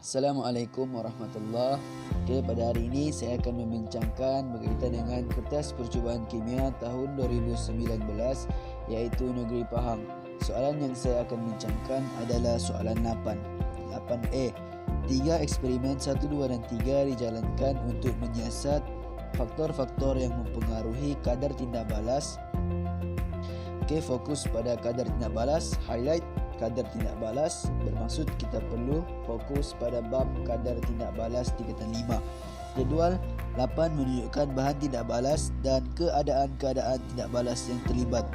Assalamualaikum warahmatullahi wabarakatuh. Pada hari ini saya akan membincangkan berkaitan dengan kertas percubaan kimia tahun 2019 iaitu Negeri Pahang. Soalan yang saya akan bincangkan adalah soalan 8. 8A. 3 eksperimen 1, 2 dan 3 dijalankan untuk menyiasat faktor-faktor yang mempengaruhi kadar tindak balas. Fokus pada kadar tindak balas, highlight kadar tindak balas, bermaksud kita perlu fokus pada bab kadar tindak balas tingkatan 5. Jadual 8 menunjukkan bahan tindak balas dan keadaan-keadaan tindak balas yang terlibat.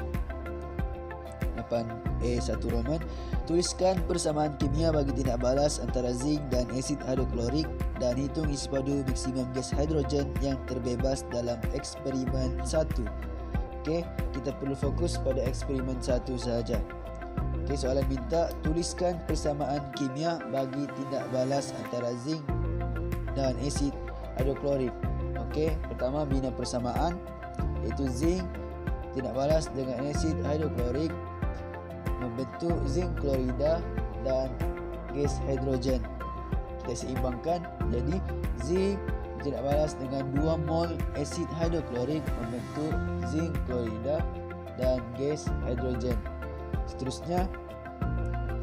8A1 Roman, tuliskan persamaan kimia bagi tindak balas antara zinc dan asid hidroklorik dan hitung isi padu maksimum gas hidrogen yang terbebas dalam eksperimen 1. Kita perlu fokus pada eksperimen 1 sahaja. Soalan minta tuliskan persamaan kimia bagi tindak balas antara zinc dan asid hidroklorik. Pertama bina persamaan, iaitu zinc tindak balas dengan asid hidroklorik membentuk zinc klorida dan gas hidrogen. Kita seimbangkan, jadi zinc tindak balas dengan 2 mol asid hidroklorik membentuk zinc klorida dan gas hidrogen. Seterusnya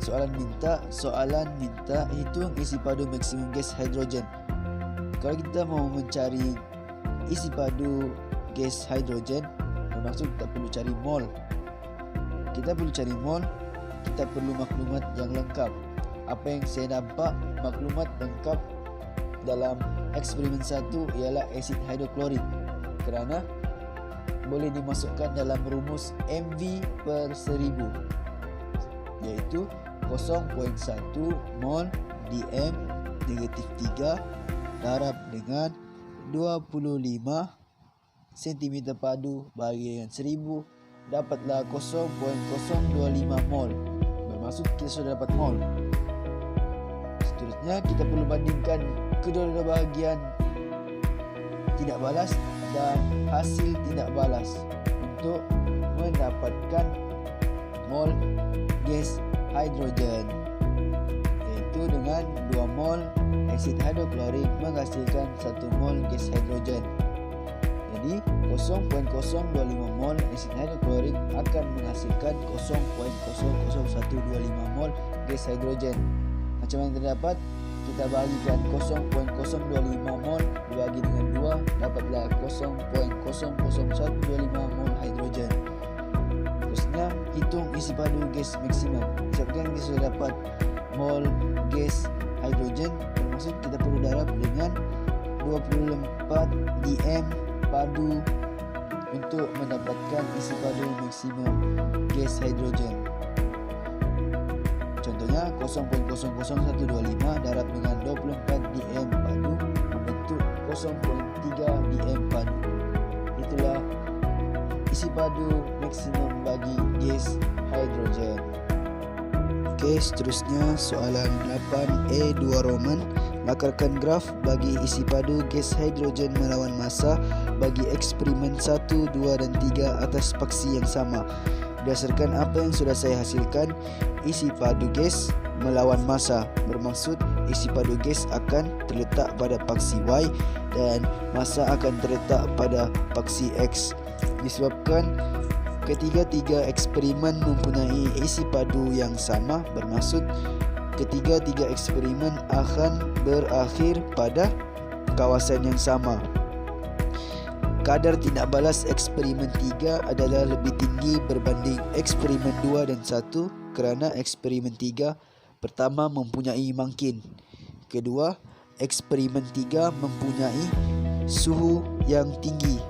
soalan minta hitung isi padu maksimum gas hidrogen. Kalau kita mau mencari isi padu gas hidrogen, bermaksud kita perlu cari mol. Kita perlu maklumat yang lengkap. Apa yang saya nampak maklumat lengkap dalam eksperimen 1 ialah asid hidroklorik, kerana boleh dimasukkan dalam rumus mv/1000, iaitu 0.1 mol dm negatif 3 darab dengan 25 cm padu bagi dengan 1000 dapatlah 0.025 mol. Bermaksud kita sudah dapat mol. Seterusnya kita perlu bandingkan kedua-dua bahagian tindak balas dan hasil tindak balas untuk mendapatkan mol gas hidrogen, iaitu dengan 2 mol asid hidroklorik menghasilkan 1 mol gas hidrogen. Jadi 0.025 mol asid hidroklorik akan menghasilkan 0.00125 mol gas hidrogen. Macam mana terdapat? Kita bahagikan 0.025 mol dibagi dengan 2 dapatlah 0.00125 mol hidrogen. Terusnya hitung isi padu gas maksimum. Disebabkan kita sudah dapat mol gas hidrogen, bermaksud kita perlu darab dengan 24 dm padu untuk mendapatkan isi padu maksimum gas hidrogen. Contohnya 0.00125 darab dengan 24 dm padu membentuk 0.3 dm padu. Itulah isi padu maksimum bagi gas hidrogen. Seterusnya soalan 8A2 Roman, lakarkan graf bagi isi padu gas hidrogen melawan massa bagi eksperimen 1, 2 dan 3 atas paksi yang sama. Berdasarkan apa yang sudah saya hasilkan, isi padu gas melawan massa, bermaksud isi padu gas akan terletak pada paksi Y dan massa akan terletak pada paksi X. Disebabkan ketiga-tiga eksperimen mempunyai isi padu yang sama, bermaksud ketiga-tiga eksperimen akan berakhir pada kawasan yang sama. Kadar tindak balas eksperimen 3 adalah lebih tinggi berbanding eksperimen 2 dan 1 kerana eksperimen 3 pertama mempunyai mangkin. Kedua, eksperimen 3 mempunyai suhu yang tinggi.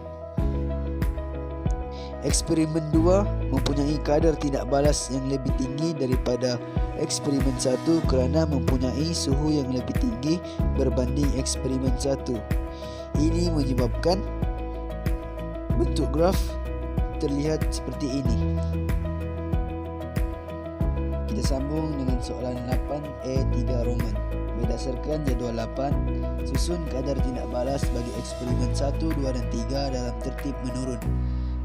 Eksperimen 2 mempunyai kadar tindak balas yang lebih tinggi daripada eksperimen 1 kerana mempunyai suhu yang lebih tinggi berbanding eksperimen 1. Ini menyebabkan bentuk graf terlihat seperti ini. Kita sambung dengan soalan 8A3 Roman. Berdasarkan jadual 8, susun kadar tindak balas bagi eksperimen 1, 2 dan 3 dalam tertib menurun.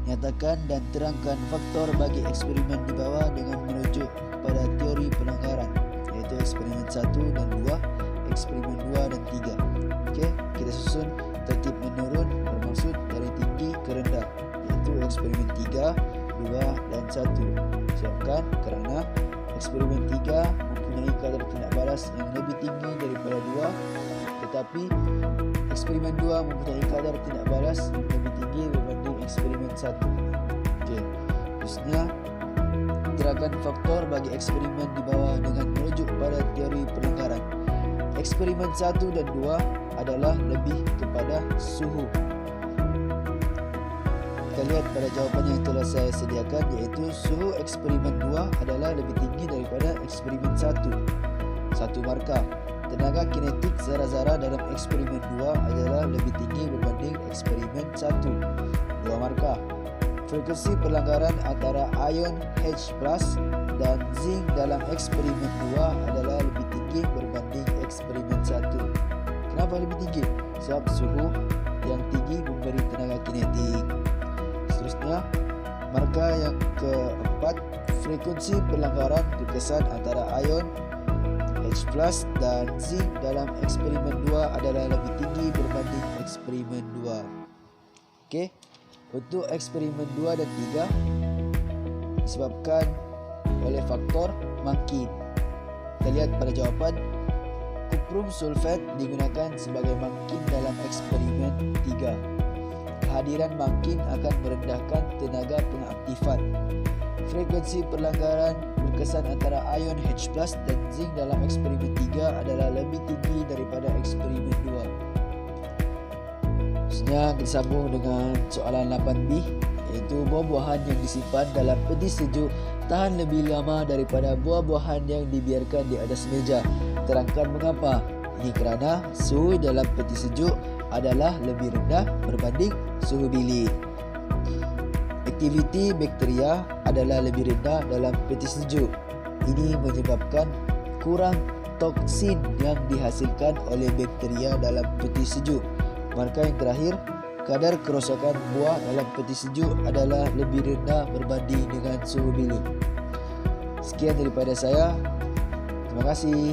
Nyatakan dan terangkan faktor bagi eksperimen di bawah dengan merujuk pada teori pelanggaran, iaitu eksperimen 1 dan 2 eksperimen 2 dan 3. Okey, kita susun tertib menurun bermaksud dari tinggi ke rendah, iaitu eksperimen 3, 2 dan 1. Sebabkan kerana eksperimen 3 mempunyai kadar tindak balas yang lebih tinggi daripada 2, tetapi eksperimen 2 mempunyai kadar tindak balas yang lebih tinggi berbanding eksperimen 1. Okey, terusnya terangkan faktor bagi eksperimen di bawah dengan merujuk pada teori pelanggaran. Eksperimen 1 dan 2 adalah lebih kepada suhu. Kita lihat pada jawapan yang telah saya sediakan, iaitu suhu eksperimen 2 adalah lebih tinggi daripada eksperimen 1. 1 markah. Tenaga kinetik zara-zara dalam eksperimen 2 adalah lebih tinggi berbanding eksperimen 1. 2 markah. Frekuensi pelanggaran antara ion H+ dan zinc dalam eksperimen 2 adalah lebih tinggi berbanding eksperimen 1. Kenapa lebih tinggi? Sebab suhu yang tinggi memberi tenaga kinetik. Seterusnya, markah yang keempat, frekuensi pelanggaran berkesan antara ion H+ dan zinc dalam eksperimen 2 adalah lebih tinggi berbanding eksperimen 2. Okey. Untuk eksperimen 2 dan 3 disebabkan oleh faktor mangkin. Kita lihat pada jawapan, kuprum sulfat digunakan sebagai mangkin dalam eksperimen 3. Kehadiran mangkin akan merendahkan tenaga pengaktifan. Frekuensi pelanggaran berkesan antara ion H+ dan zinc dalam eksperimen 3 adalah lebih tinggi daripada eksperimen 2. Seterusnya kita sambung dengan soalan 8B, iaitu buah-buahan yang disimpan dalam peti sejuk tahan lebih lama daripada buah-buahan yang dibiarkan di atas meja. Terangkan mengapa. Ini kerana suhu dalam peti sejuk adalah lebih rendah berbanding suhu bilik. Aktiviti bakteria adalah lebih rendah dalam peti sejuk. Ini menyebabkan kurang toksin yang dihasilkan oleh bakteria dalam peti sejuk. Markah yang terakhir, kadar kerosakan buah dalam peti sejuk adalah lebih rendah berbanding dengan suhu bilik. Sekian daripada saya. Terima kasih.